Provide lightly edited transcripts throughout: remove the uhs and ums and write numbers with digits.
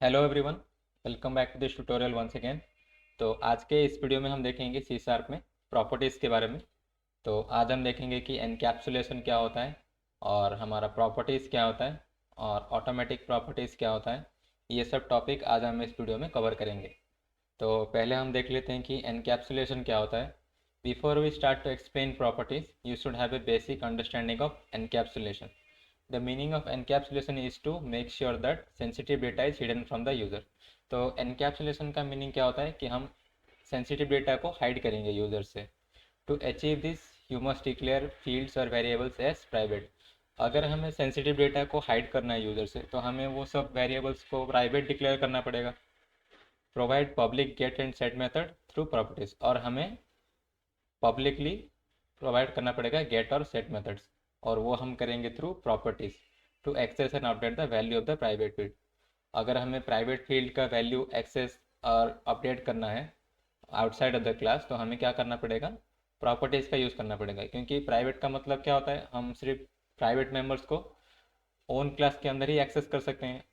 Hello everyone, welcome back to this tutorial once again. तो आज के इस वीडियो में हम देखेंगे सी शार्प में प्रॉपर्टीज़ के बारे में। तो आज हम देखेंगे कि एनकैप्सुलेशन क्या होता है और हमारा प्रॉपर्टीज़ क्या होता है और ऑटोमेटिक प्रॉपर्टीज़ क्या होता है। ये सब टॉपिक आज हम इस वीडियो में कवर करेंगे। तो पहले हम देख लेते हैं कि एनकैप्सुलेशन क्या होता है। Before we start to explain properties you should have a basic understanding of encapsulation. The meaning of encapsulation is to make sure that sensitive data is hidden from the user। तो encapsulation का meaning क्या होता है कि हम sensitive data को hide करेंगे user से। To achieve this you must declare fields और वेरिएबल्स एज प्राइवेट। अगर हमें सेंसिटिव डेटा को हाइड करना है यूज़र से तो हमें वो सब वेरिएबल्स को प्राइवेट डिक्लेयर करना पड़ेगा। Provide public get and set method through properties, और हमें पब्लिकली प्रोवाइड करना पड़ेगा गेट और सेट मेथड्स, और वो हम करेंगे through properties. To access and update the value of the private field. अगर हमें प्राइवेट फील्ड का वैल्यू एक्सेस और अपडेट करना है आउटसाइड ऑफ द क्लास तो हमें क्या करना पड़ेगा, प्रॉपर्टीज़ का यूज़ करना पड़ेगा। क्योंकि प्राइवेट का मतलब क्या होता है, हम सिर्फ प्राइवेट मेम्बर्स को ओन क्लास के अंदर ही एक्सेस कर सकते हैं,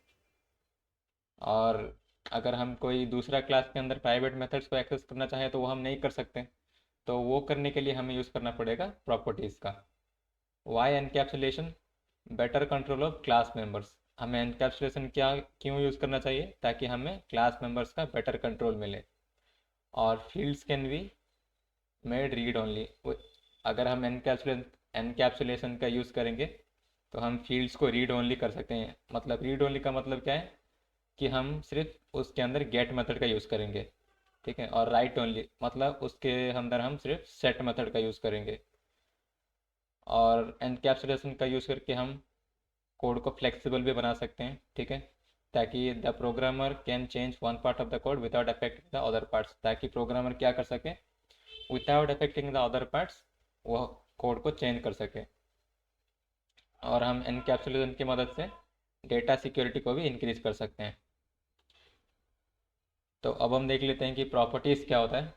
और अगर हम कोई दूसरा क्लास के अंदर प्राइवेट मेथड्स को एक्सेस करना चाहें तो वो हम नहीं कर सकते। तो वो करने के लिए हमें यूज़ करना पड़ेगा प्रॉपर्टीज़ का। Why encapsulation, better control of class members. हमें एनकैप्सुलेशन क्या क्यों यूज़ करना चाहिए, ताकि हमें क्लास मेंबर्स का बेटर कंट्रोल मिले। और fields can be made read only. अगर हम एनकैप्सुलेशन का यूज़ करेंगे तो हम फील्ड्स को रीड ओनली कर सकते हैं। मतलब रीड ओनली का मतलब क्या है कि हम सिर्फ उसके अंदर गेट मेथड का यूज़ करेंगे, ठीक है। और राइट ओनली मतलब उसके अंदर हम सिर्फ सेट मेथड का यूज़ करेंगे। और एनकैप्सुलेशन का यूज़ करके हम कोड को फ्लेक्सिबल भी बना सकते हैं, ठीक है, ताकि the programmer can change one part of the code without affecting the other parts. ताकि प्रोग्रामर क्या कर सके, without affecting the other parts वो कोड को चेंज कर सके। और हम एनकैप्सुलेशन की मदद से डेटा सिक्योरिटी को भी इंक्रीज कर सकते हैं। तो अब हम देख लेते हैं कि प्रॉपर्टीज़ क्या होता है।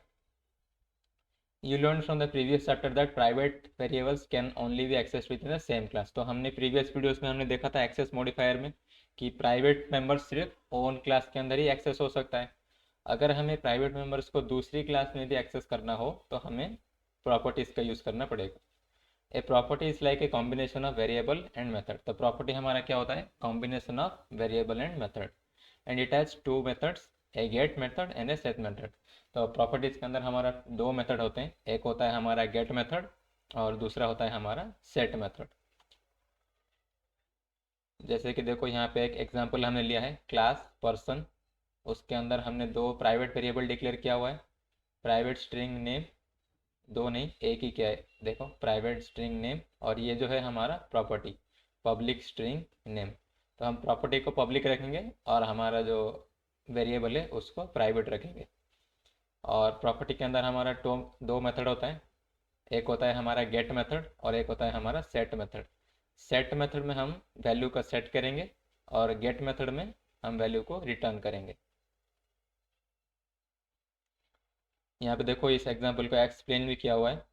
You learned from the previous chapter that private variables can only be accessed within the same class। तो हमने प्रीवियस वीडियोस में हमने देखा था एक्सेस मॉडिफायर में कि प्राइवेट मेंबर्स सिर्फ ओन क्लास के अंदर ही एक्सेस हो सकता है। अगर हमें प्राइवेट मेंबर्स को दूसरी क्लास में भी एक्सेस करना हो तो हमें प्रॉपर्टीज़ का यूज़ करना पड़ेगा। A property is like a combination of variable and method. तो प्रॉपर्टी हमारा क्या होता है, combination of variable and method. And it has two methods, a get method and a set method. तो प्रॉपर्टीज के अंदर हमारा दो मेथड होते हैं, एक होता है हमारा गेट मेथड और दूसरा होता है हमारा सेट मेथड। जैसे कि देखो यहाँ पे एक एग्जांपल हमने लिया है, क्लास पर्सन। उसके अंदर हमने दो प्राइवेट वेरिएबल डिक्लेयर किया हुआ है, प्राइवेट स्ट्रिंग नेम। दो नहीं, एक ही क्या है, देखो प्राइवेट स्ट्रिंग नेम, और ये जो है हमारा प्रॉपर्टी पब्लिक स्ट्रिंग नेम। तो हम प्रॉपर्टी को पब्लिक रखेंगे और हमारा जो वेरिएबल है उसको प्राइवेट रखेंगे। और प्रॉपर्टी के अंदर हमारा दो मेथड होता है, एक होता है हमारा गेट मेथड और एक होता है हमारा सेट मेथड। सेट मेथड में हम वैल्यू का सेट करेंगे और गेट मेथड में हम वैल्यू को रिटर्न करेंगे। यहाँ पे देखो इस एग्जांपल को एक्सप्लेन भी किया हुआ है।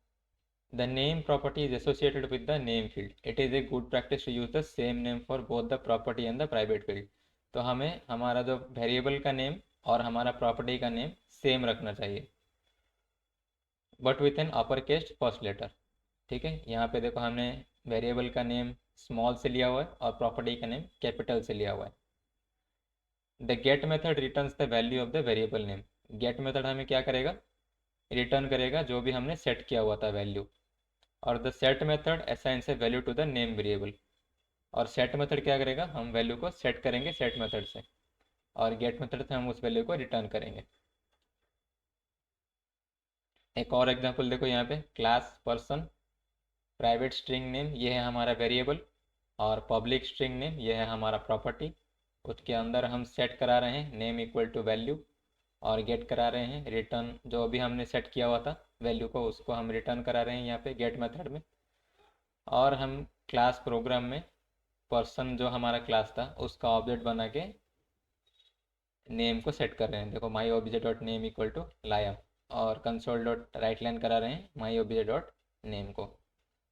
The name property is associated with the name field. It is a good practice to use the same name for both the property and the private field. तो हमें हमारा जो वेरिएबल का नेम और हमारा प्रॉपर्टी का नेम सेम रखना चाहिए, but with an upper case first letter, ठीक है। यहाँ पे देखो हमने वेरिएबल का नेम स्मॉल से लिया हुआ है और प्रॉपर्टी का नेम कैपिटल से लिया हुआ है। The get method returns the value of the variable name. Get method हमें क्या करेगा, रिटर्न करेगा जो भी हमने सेट किया हुआ था वैल्यू। और the set method assigns a value to the name variable. और सेट मेथड क्या करेगा, हम वैल्यू को सेट करेंगे सेट मेथड से, और गेट मेथड से हम उस वैल्यू को रिटर्न करेंगे। एक और एग्जांपल देखो यहाँ पे, class person, private string name ये है हमारा वेरिएबल, और पब्लिक स्ट्रिंग नेम ये है हमारा प्रॉपर्टी। उसके अंदर हम सेट करा रहे हैं नेम इक्वल टू वैल्यू, और गेट करा रहे हैं रिटर्न जो भी हमने सेट किया हुआ था वैल्यू को, उसको हम रिटर्न करा रहे हैं यहाँ पे गेट मेथड में। और हम क्लास प्रोग्राम में पर्सन जो हमारा क्लास था उसका ऑब्जेक्ट बना के नेम को सेट कर रहे हैं। देखो my OBJ dot name equal to Liam, और कंसोल डॉट राइट लाइन करा रहे हैं माई ओबीजे डॉट नेम को।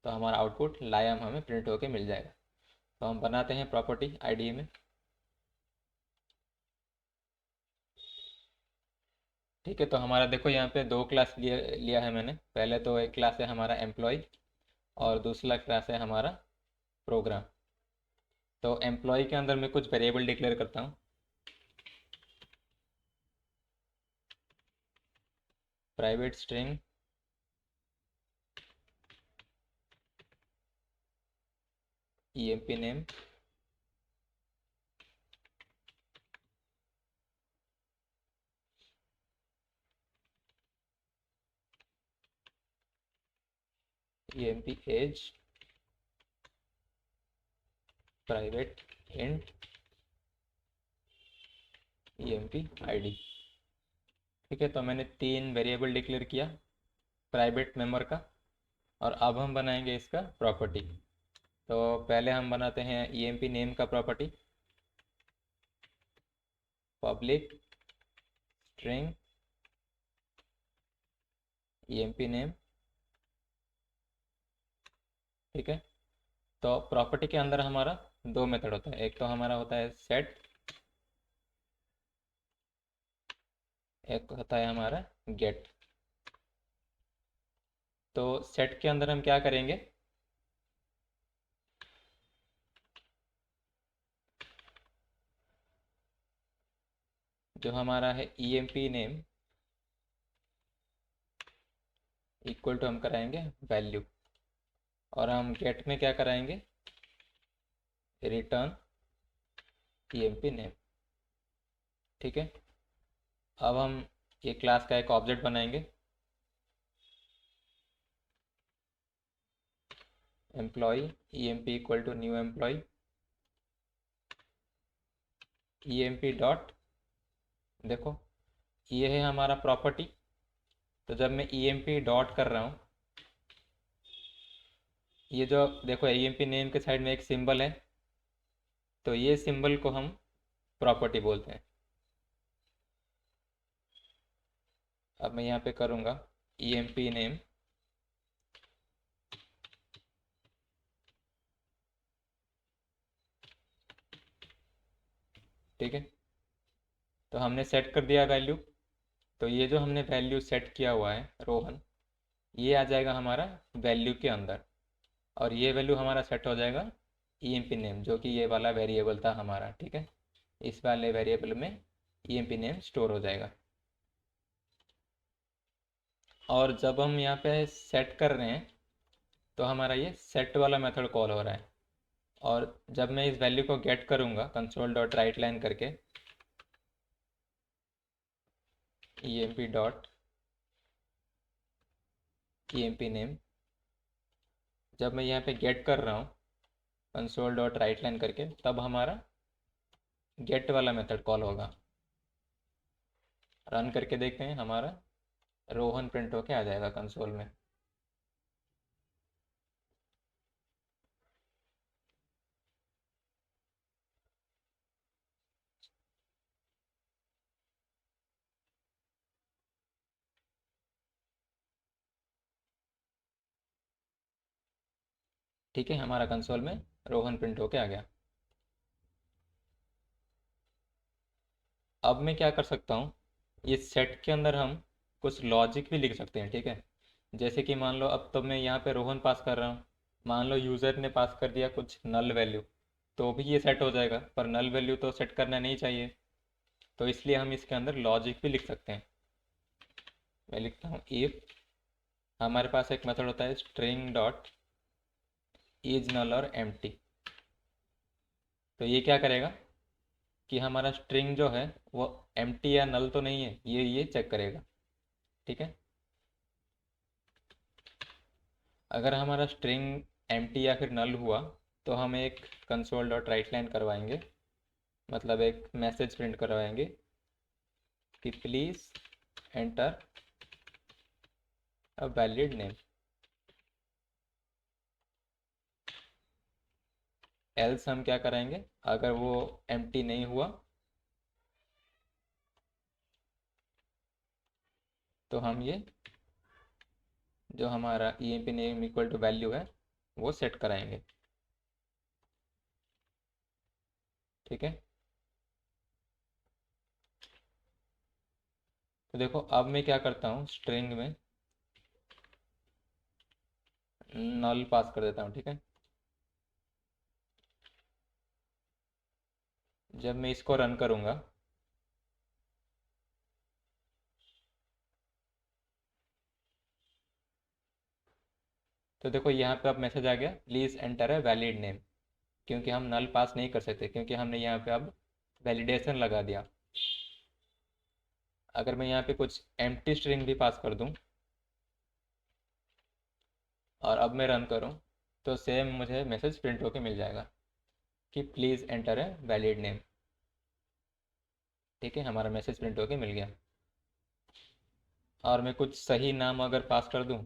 तो हमारा आउटपुट लायम हमें प्रिंट होके मिल जाएगा। तो हम बनाते हैं प्रॉपर्टी आईडी में। ठीक है, तो हमारा देखो यहाँ पे दो क्लास लिया लिया है मैंने। पहले तो एक क्लास है हमारा एम्प्लॉय और दूसरा क्लास है हमारा प्रोग्राम। तो एम्प्लॉय के अंदर मैं कुछ वेरिएबल डिक्लेयर करता हूँ। Private string emp name, emp age, private int, emp id। ठीक है, तो मैंने तीन वेरिएबल डिक्लेयर किया प्राइवेट मेंबर का। और अब हम बनाएंगे इसका प्रॉपर्टी। तो पहले हम बनाते हैं emp नेम का property, public string emp name. ठीक है, तो प्रॉपर्टी के अंदर हमारा दो मेथड होता है। एक तो हमारा होता है सेट, एक होता है हमारा गेट। तो सेट के अंदर हम क्या करेंगे, जो हमारा है emp नेम इक्वल टू हम कराएंगे वैल्यू। और हम गेट में क्या कराएंगे, रिटर्न emp नेम। ठीक है, अब हम ये क्लास का एक ऑब्जेक्ट बनाएंगे, employee emp equal to new employee, emp dot, देखो ये है हमारा प्रॉपर्टी। तो जब मैं emp डॉट कर रहा हूँ, ये जो देखो emp नेम के साइड में एक सिंबल है, तो ये सिंबल को हम प्रॉपर्टी बोलते हैं। अब मैं यहाँ पे करूँगा emp नेम, ठीक है, तो हमने सेट कर दिया वैल्यू। तो ये जो हमने वैल्यू सेट किया हुआ है रोहन, ये आ जाएगा हमारा वैल्यू के अंदर। और ये वैल्यू हमारा सेट हो जाएगा emp नेम, जो कि ये वाला वेरिएबल था हमारा। ठीक है, इस वाले वेरिएबल में emp नेम स्टोर हो जाएगा। और जब हम यहाँ पे सेट कर रहे हैं, तो हमारा ये सेट वाला मेथड कॉल हो रहा है। और जब मैं इस वैल्यू को गेट करूँगा कंसोल डॉट राइट लाइन करके, emp डॉट emp नेम, जब मैं यहाँ पे गेट कर रहा हूँ कंसोल डॉट राइट लाइन करके, तब हमारा गेट वाला मेथड कॉल होगा। रन करके देखते हैं, हमारा रोहन प्रिंट होके आ जाएगा कंसोल में। ठीक है, हमारा कंसोल में रोहन प्रिंट होके आ गया। अब मैं क्या कर सकता हूँ, ये सेट के अंदर हम कुछ लॉजिक भी लिख सकते हैं। ठीक है, जैसे कि मान लो अब तो मैं यहाँ पे रोहन पास कर रहा हूँ, मान लो यूज़र ने पास कर दिया कुछ नल वैल्यू, तो भी ये सेट हो जाएगा। पर नल वैल्यू तो सेट करना नहीं चाहिए, तो इसलिए हम इसके अंदर लॉजिक भी लिख सकते हैं। मैं लिखता हूँ इफ, हमारे पास एक मेथड होता है स्ट्रिंग डॉट इज नल और एम्प्टी। तो ये क्या करेगा कि हमारा स्ट्रिंग जो है वो एम्प्टी या नल तो नहीं है, ये चेक करेगा। ठीक है, अगर हमारा स्ट्रिंग एम्प्टी या फिर नल हुआ, तो हम एक कंसोल डॉट राइट लाइन करवाएंगे, मतलब एक मैसेज प्रिंट करवाएंगे कि please enter a valid name. Else हम क्या कराएंगे, अगर वो एम्प्टी नहीं हुआ, तो हम ये जो हमारा emp name equal to value है वो सेट कराएंगे। ठीक है, तो देखो अब मैं क्या करता हूँ, स्ट्रिंग में नल पास कर देता हूँ, ठीक है। जब मैं इसको रन करूँगा तो देखो यहाँ पे अब मैसेज आ गया, please enter a valid name, क्योंकि हम नल पास नहीं कर सकते क्योंकि हमने यहाँ पे अब वैलिडेशन लगा दिया। अगर मैं यहाँ पे कुछ एम्प्टी स्ट्रिंग भी पास कर दूँ और अब मैं रन करूँ तो सेम मुझे मैसेज प्रिंट होके मिल जाएगा कि please enter a valid name. ठीक है, हमारा मैसेज प्रिंट होके मिल गया। और मैं कुछ सही नाम अगर पास कर दूँ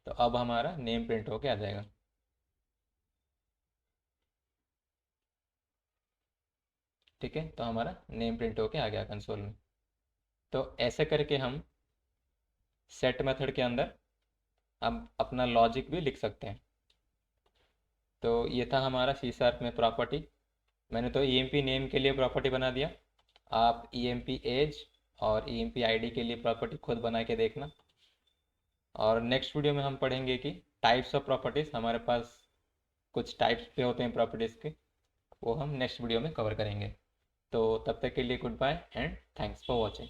तो अब हमारा नेम प्रिंट होके आ जाएगा। ठीक है, तो हमारा नेम प्रिंट होके आ गया कंसोल में। तो ऐसे करके हम सेट मेथड के अंदर अब अपना लॉजिक भी लिख सकते हैं। तो ये था हमारा सी शार्प में प्रॉपर्टी। मैंने तो ईएमपी नेम के लिए प्रॉपर्टी बना दिया, आप ईएमपी एज और ईएमपी आईडी के लिए प्रॉपर्टी खुद बना के देखना। और नेक्स्ट वीडियो में हम पढ़ेंगे कि टाइप्स ऑफ प्रॉपर्टीज़, हमारे पास कुछ टाइप्स पे होते हैं प्रॉपर्टीज़ के, वो हम नेक्स्ट वीडियो में कवर करेंगे। तो तब तक के लिए goodbye and thanks for watching.